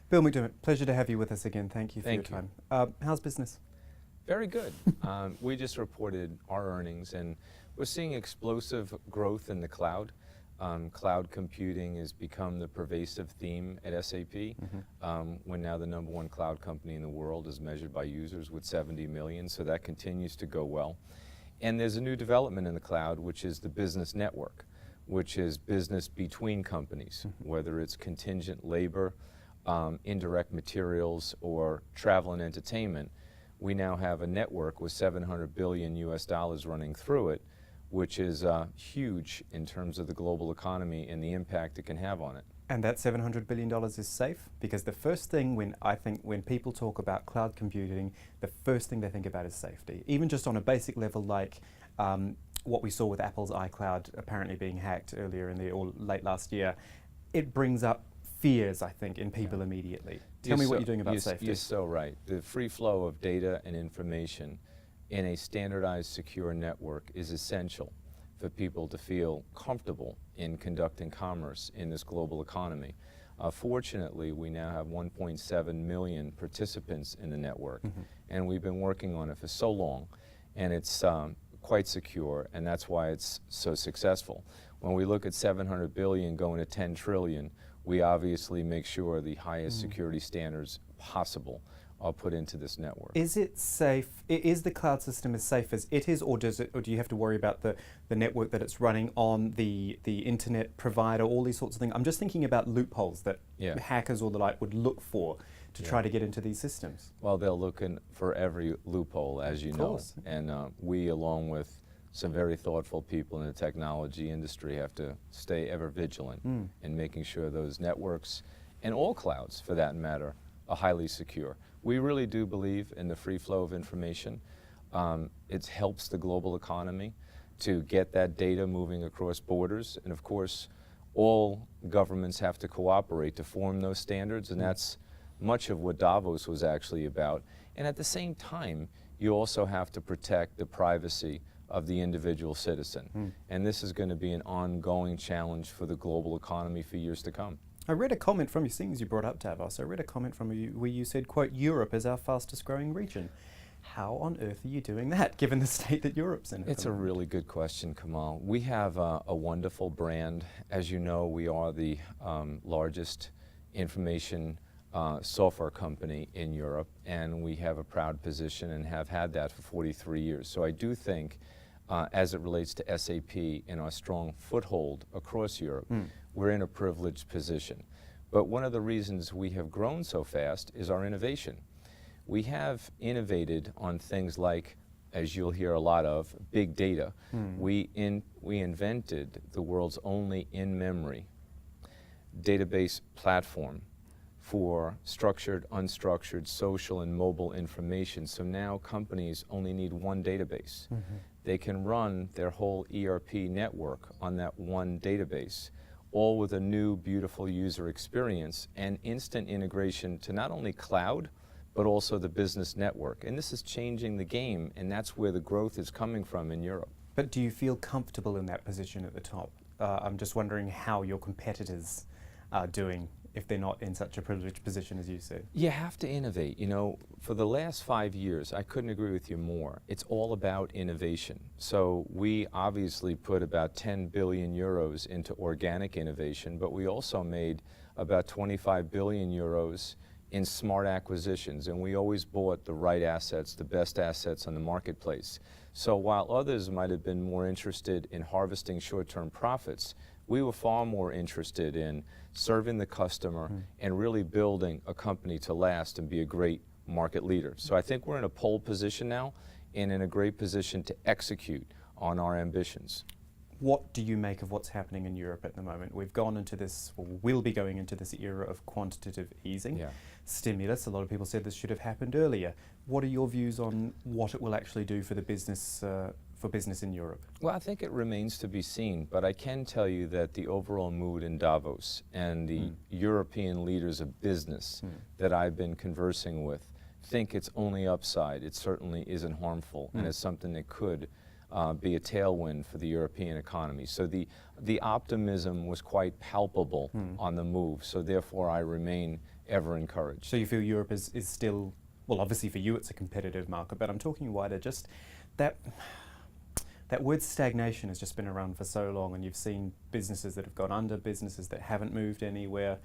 Bill McDermott, pleasure to have you with us again. Thank you for your time. How's business? Very good. We just reported our earnings, and we're seeing explosive growth in the cloud. Cloud computing has become the pervasive theme at SAP. We're now the #1 cloud company in the world as measured by users with 70 million, so that continues to go well. And there's a new development in the cloud, which is the business network, which is business between companies, whether it's contingent labor, indirect materials, or travel and entertainment. We now have a network with $700 billion US running through it, which is huge in terms of the global economy and the impact it can have on it. And that $700 billion is safe? Because the first thing when people talk about cloud computing, the first thing they think about is safety. Even just on a basic level, like what we saw with Apple's iCloud apparently being hacked earlier or late last year, it brings up fears, I think, in people immediately. Tell me what you're doing about safety. You're so right. The free flow of data and information in a standardized, secure network is essential for people to feel comfortable in conducting commerce in this global economy. Fortunately, we now have 1.7 million participants in the network, and we've been working on it for so long, and it's quite secure, and that's why it's so successful. When we look at 700 billion going to 10 trillion, we obviously make sure the highest security standards possible are put into this network. Is it safe? Is the cloud system as safe as it is, or do you have to worry about the network that it's running on, the internet provider, all these sorts of things? I'm just thinking about loopholes that hackers or the like would look for to try to get into these systems. Well, they'll look for every loophole, as you know, and we, along with some very thoughtful people in the technology industry, have to stay ever vigilant in making sure those networks, and all clouds for that matter, are highly secure. We really do believe in the free flow of information. It helps the global economy to get that data moving across borders, and of course all governments have to cooperate to form those standards, and that's much of what Davos was actually about. And at the same time, you also have to protect the privacy of the individual citizen. And this is going to be an ongoing challenge for the global economy for years to come. I read a comment from you, seeing as you brought up Davos, I read a comment from you where you said, quote, Europe is our fastest growing region. How on earth are you doing that, given the state that Europe's in? It's a really good question, Kamal. We have a wonderful brand. As you know, we are the largest information software company in Europe, and we have a proud position and have had that for 43 years. So I do think, as it relates to SAP and our strong foothold across Europe, we're in a privileged position. But one of the reasons we have grown so fast is our innovation. We have innovated on things like, as you'll hear a lot of, big data. We invented the world's only in-memory database platform for structured, unstructured, social, and mobile information. So now companies only need one database. They can run their whole ERP network on that one database, all with a new, beautiful user experience and instant integration to not only cloud, but also the business network. And this is changing the game, and that's where the growth is coming from in Europe. But do you feel comfortable in that position at the top? I'm just wondering how your competitors are doing if they're not in such a privileged position as you said. You have to innovate. You know, for the last 5 years, I couldn't agree with you more. It's all about innovation. So we obviously put about 10 billion euros into organic innovation, but we also made about 25 billion euros in smart acquisitions, and we always bought the right assets, the best assets on the marketplace. So while others might have been more interested in harvesting short-term profits, we were far more interested in serving the customer and really building a company to last and be a great market leader. So I think we're in a pole position now and in a great position to execute on our ambitions. What do you make of what's happening in Europe at the moment? We've gone into this, or will be going into this era of quantitative easing, stimulus. A lot of people said this should have happened earlier. What are your views on what it will actually do for the business in Europe? Well, I think it remains to be seen, but I can tell you that the overall mood in Davos and the European leaders of business that I've been conversing with think it's only upside. It certainly isn't harmful, and it's something that could be a tailwind for the European economy. So the optimism was quite palpable on the move, so therefore I remain ever encouraged. So you feel Europe is still, well, obviously for you it's a competitive market, but I'm talking wider, just that word stagnation has just been around for so long, and you've seen businesses that have gone under, businesses that haven't moved anywhere,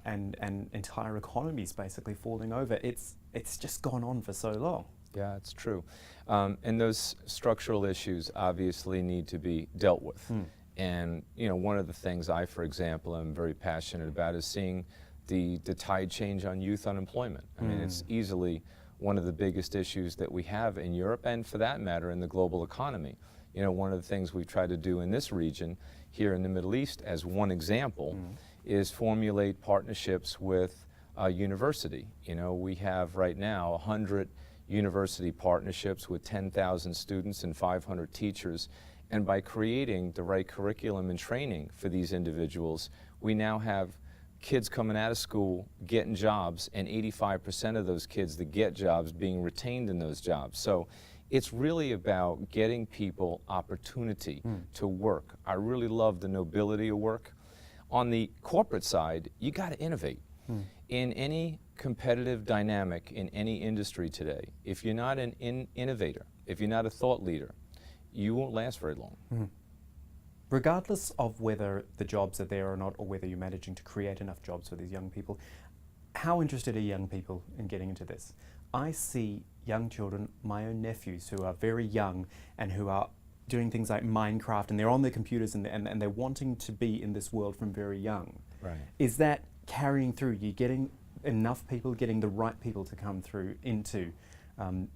and entire economies basically falling over. It's just gone on for so long. Yeah, it's true. And those structural issues obviously need to be dealt with. And one of the things I, for example, am very passionate about is seeing the tide change on youth unemployment. I mean, it's easily one of the biggest issues that we have in Europe, and for that matter in the global economy. One of the things we try to do in this region here in the Middle East, as one example, is formulate partnerships with a university. We have right now 100 university partnerships with 10,000 students and 500 teachers, and by creating the right curriculum and training for these individuals, we now have kids coming out of school getting jobs, and 85% of those kids that get jobs being retained in those jobs. So it's really about getting people opportunity to work. I really love the nobility of work. On the corporate side, you got to innovate. In any competitive dynamic in any industry today, if you're not an innovator, if you're not a thought leader, you won't last very long. Regardless of whether the jobs are there or not, or whether you're managing to create enough jobs for these young people, how interested are young people in getting into this? I see young children, my own nephews, who are very young and who are doing things like Minecraft, and they're on their computers and they're wanting to be in this world from very young. Right. Is that carrying through? You're getting enough people, getting the right people to come through into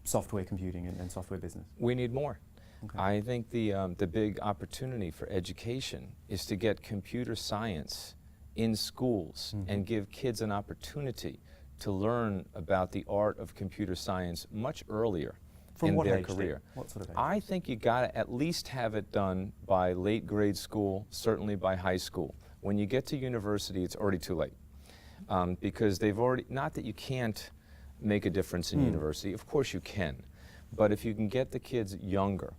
software computing and software business? We need more. Okay. I think the big opportunity for education is to get computer science in schools and give kids an opportunity to learn about the art of computer science much earlier in their career. What sort of age? I think you got to at least have it done by late grade school, certainly by high school. When you get to university, it's already too late, because they've already, not that you can't make a difference in university, of course you can, but if you can get the kids younger.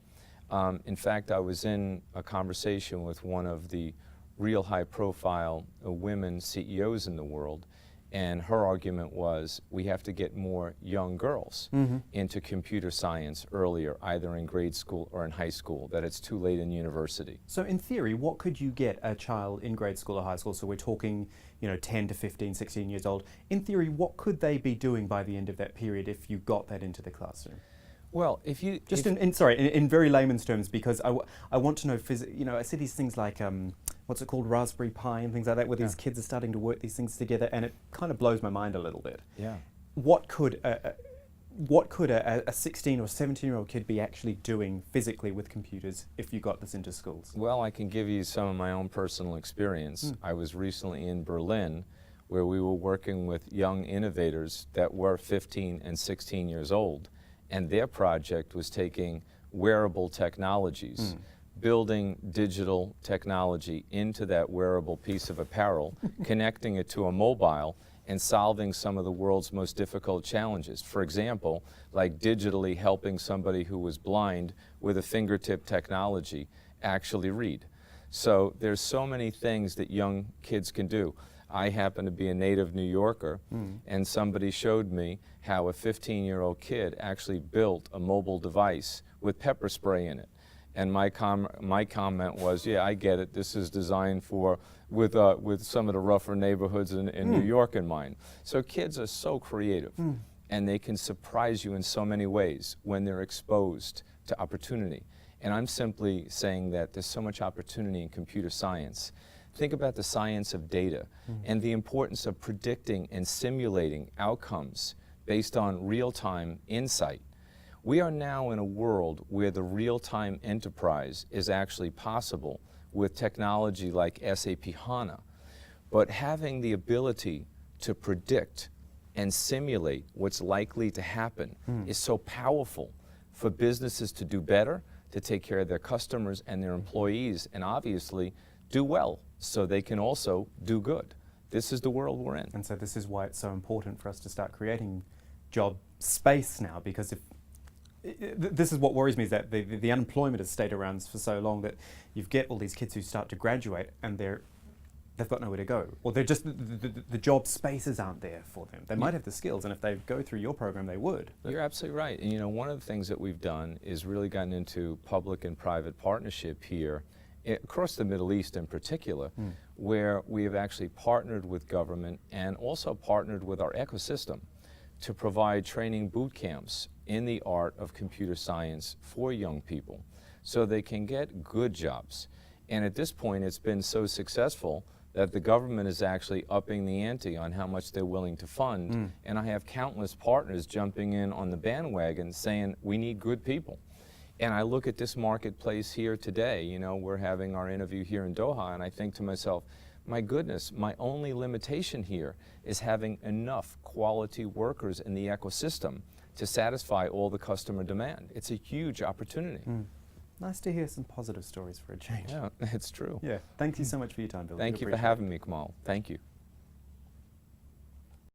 In fact, I was in a conversation with one of the real high-profile women CEOs in the world, and her argument was we have to get more young girls into computer science earlier, either in grade school or in high school, that it's too late in university. So in theory, what could you get a child in grade school or high school? So we're talking, 10 to 15, 16 years old. In theory, what could they be doing by the end of that period if you got that into the classroom? Well, if you... Just in very layman's terms, because I want to know, I see these things like, what's it called, Raspberry Pi and things like that, where these kids are starting to work these things together, and it kind of blows my mind a little bit. Yeah. What could a 16 or 17-year-old kid be actually doing physically with computers if you got this into schools? Well, I can give you some of my own personal experience. I was recently in Berlin, where we were working with young innovators that were 15 and 16 years old, and their project was taking wearable technologies, building digital technology into that wearable piece of apparel, connecting it to a mobile, and solving some of the world's most difficult challenges. For example, like digitally helping somebody who was blind with a fingertip technology actually read. So there's so many things that young kids can do. I happen to be a native New Yorker, and somebody showed me how a 15-year-old kid actually built a mobile device with pepper spray in it. And my comment was, yeah, I get it. This is designed for with some of the rougher neighborhoods in New York in mind. So kids are so creative, and they can surprise you in so many ways when they're exposed to opportunity. And I'm simply saying that there's so much opportunity in computer science. Think about the science of data and the importance of predicting and simulating outcomes based on real-time insight. We are now in a world where the real-time enterprise is actually possible with technology like SAP HANA. But having the ability to predict and simulate what's likely to happen is so powerful for businesses to do better, to take care of their customers and their employees, and obviously do well so they can also do good. This is the world we're in. And so this is why it's so important for us to start creating job space now, because this is what worries me, is that the unemployment has stayed around for so long that you get all these kids who start to graduate and they're they've got nowhere to go, or they're just the job spaces aren't there for them. They might have the skills, and if they go through your program, they would. You're absolutely right. And you know, one of the things that we've done is really gotten into public and private partnership here across the Middle East in particular, where we have actually partnered with government and also partnered with our ecosystem to provide training boot camps in the art of computer science for young people so they can get good jobs. And at this point, it's been so successful that the government is actually upping the ante on how much they're willing to fund. And I have countless partners jumping in on the bandwagon saying, we need good people. And I look at this marketplace here today, you know, we're having our interview here in Doha, and I think to myself, my goodness, my only limitation here is having enough quality workers in the ecosystem to satisfy all the customer demand. It's a huge opportunity. Nice to hear some positive stories for a change. Yeah, it's true. Yeah. Thank you so much for your time, Bill. Thank you for having me, Kamal. Thank you.